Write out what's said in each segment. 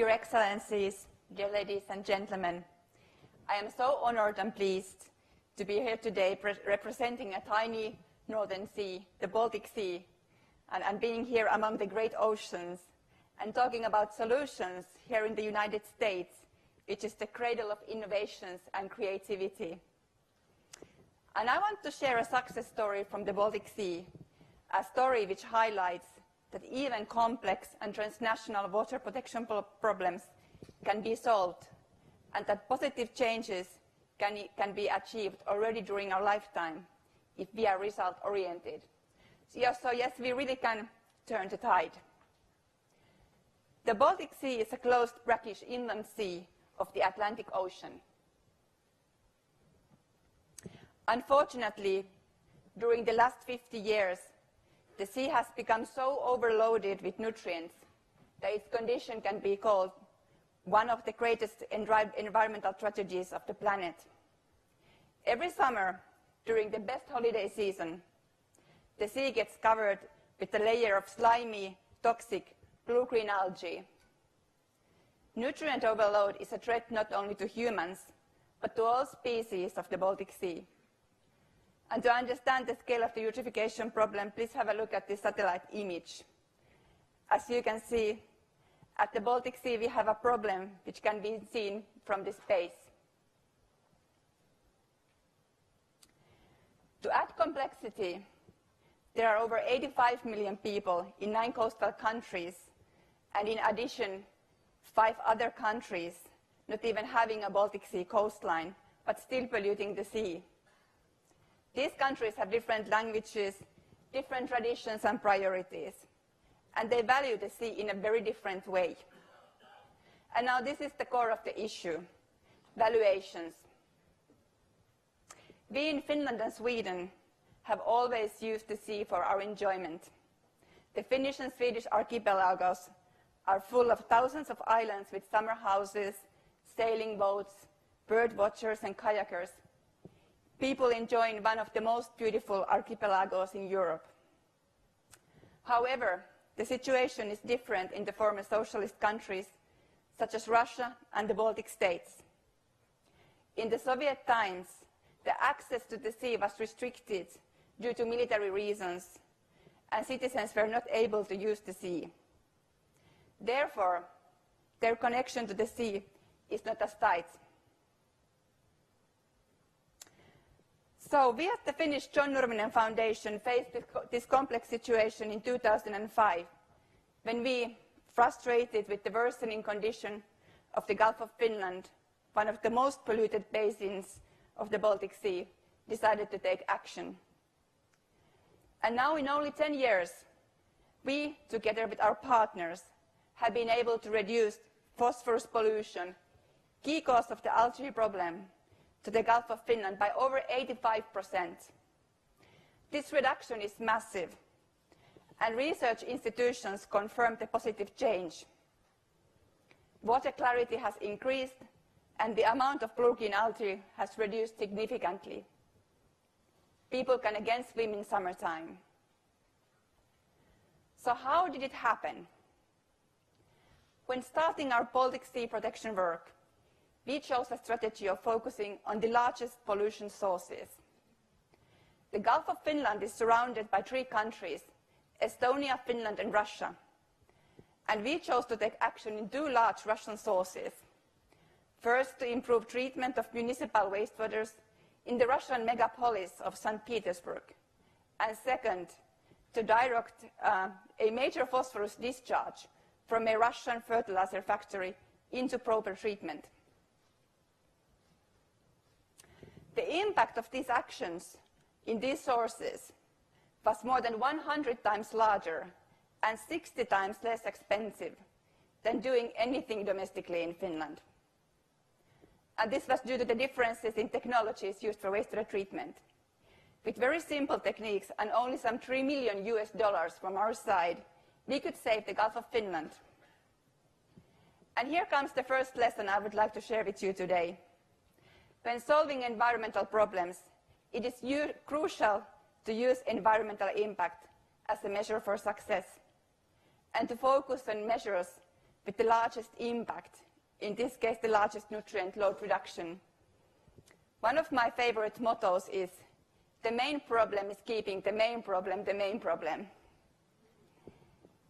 Your Excellencies, dear ladies and gentlemen, I am so honored and pleased to be here today representing a tiny northern sea, the Baltic Sea, and being here among the great oceans and talking about solutions here in the United States, which is the cradle of innovations and creativity. And I want to share a success story from the Baltic Sea, a story which highlights that even complex and transnational water protection problems can be solved and that positive changes can be achieved already during our lifetime if we are result-oriented. So yes, we really can turn the tide. The Baltic Sea is a closed brackish inland sea of the Atlantic Ocean. Unfortunately, during the last 50 years, the sea has become so overloaded with nutrients that its condition can be called one of the greatest environmental tragedies of the planet. Every summer, during the best holiday season, the sea gets covered with a layer of slimy, toxic, blue-green algae. Nutrient overload is a threat not only to humans, but to all species of the Baltic Sea. And to understand the scale of the eutrophication problem, please have a look at this satellite image. As you can see, at the Baltic Sea we have a problem which can be seen from this space. To add complexity, there are over 85 million people in 9 coastal countries, and in addition, 5 other countries not even having a Baltic Sea coastline, but still polluting the sea. These countries have different languages, different traditions and priorities, and they value the sea in a very different way. And now this is the core of the issue, valuations. We in Finland and Sweden have always used the sea for our enjoyment. The Finnish and Swedish archipelagos are full of thousands of islands with summer houses, sailing boats, bird watchers and kayakers. People enjoying one of the most beautiful archipelagos in Europe. However, the situation is different in the former socialist countries, such as Russia and the Baltic states. In the Soviet times, the access to the sea was restricted due to military reasons, and citizens were not able to use the sea. Therefore, their connection to the sea is not as tight. So we at the Finnish John Nurminen Foundation faced this complex situation in 2005 when we, frustrated with the worsening condition of the Gulf of Finland, one of the most polluted basins of the Baltic Sea, decided to take action. And now in only 10 years, we, together with our partners, have been able to reduce phosphorus pollution, key cause of the algae problem, to the Gulf of Finland by over 85%. This reduction is massive, and research institutions confirm the positive change. Water clarity has increased, and the amount of blue-green algae has reduced significantly. People can again swim in summertime. So how did it happen? When starting our Baltic Sea protection work, we chose a strategy of focusing on the largest pollution sources. The Gulf of Finland is surrounded by 3 countries, Estonia, Finland and Russia. And we chose to take action in 2 large Russian sources. First, to improve treatment of municipal wastewaters in the Russian megapolis of St. Petersburg. And second, to direct a major phosphorus discharge from a Russian fertilizer factory into proper treatment. The impact of these actions in these sources was more than 100 times larger and 60 times less expensive than doing anything domestically in Finland. And this was due to the differences in technologies used for wastewater treatment. With very simple techniques and only some $3 million from our side, we could save the Gulf of Finland. And here comes the first lesson I would like to share with you today. When solving environmental problems, it is crucial to use environmental impact as a measure for success, and to focus on measures with the largest impact, in this case the largest nutrient load reduction. One of my favorite mottos is, the main problem is keeping the main problem the main problem.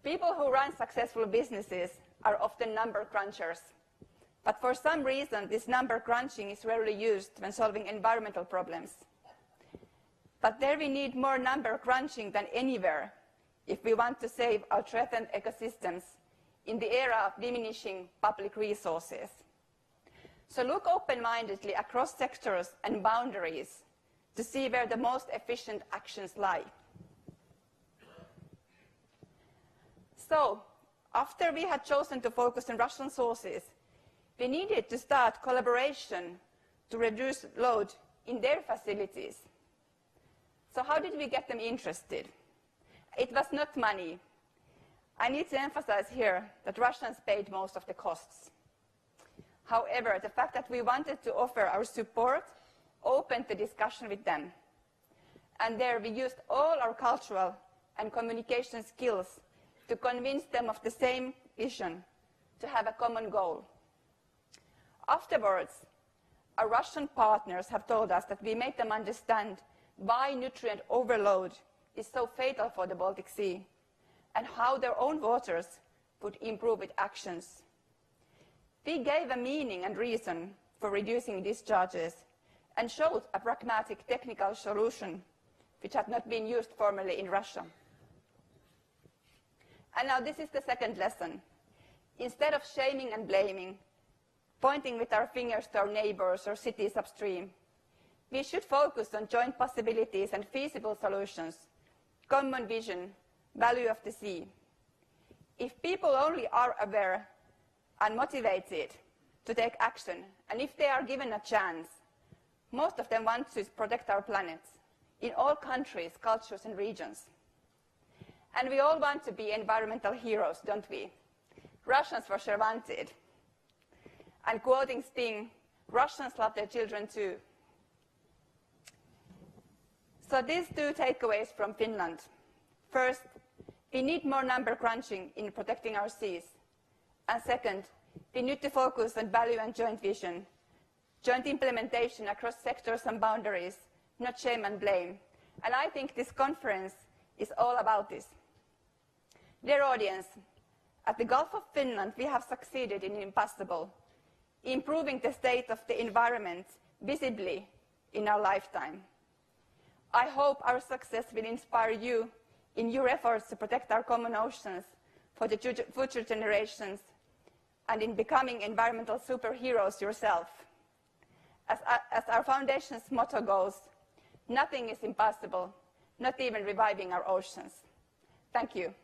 People who run successful businesses are often number crunchers. But for some reason, this number crunching is rarely used when solving environmental problems. But there we need more number crunching than anywhere if we want to save our threatened ecosystems in the era of diminishing public resources. So look open-mindedly across sectors and boundaries to see where the most efficient actions lie. So, after we had chosen to focus on Russian sources, we needed to start collaboration to reduce load in their facilities. So how did we get them interested? It was not money. I need to emphasize here that Russians paid most of the costs. However, the fact that we wanted to offer our support opened the discussion with them. And there we used all our cultural and communication skills to convince them of the same vision, to have a common goal. Afterwards, our Russian partners have told us that we made them understand why nutrient overload is so fatal for the Baltic Sea and how their own waters would improve with actions. We gave a meaning and reason for reducing discharges and showed a pragmatic technical solution which had not been used formally in Russia. And now this is the second lesson. Instead of shaming and blaming, pointing with our fingers to our neighbors or cities upstream, we should focus on joint possibilities and feasible solutions, common vision, value of the sea. If people only are aware and motivated to take action, and if they are given a chance, most of them want to protect our planet in all countries, cultures, and regions. And we all want to be environmental heroes, don't we? Russians for sure wanted. And quoting Sting, Russians love their children too. So these two takeaways from Finland. First, we need more number crunching in protecting our seas. And second, we need to focus on value and joint vision, joint implementation across sectors and boundaries, not shame and blame. And I think this conference is all about this. Dear audience, at the Gulf of Finland, we have succeeded in the impossible, improving the state of the environment visibly in our lifetime. I hope our success will inspire you in your efforts to protect our common oceans for the future generations and in becoming environmental superheroes yourself. As our foundation's motto goes, nothing is impossible, not even reviving our oceans. Thank you.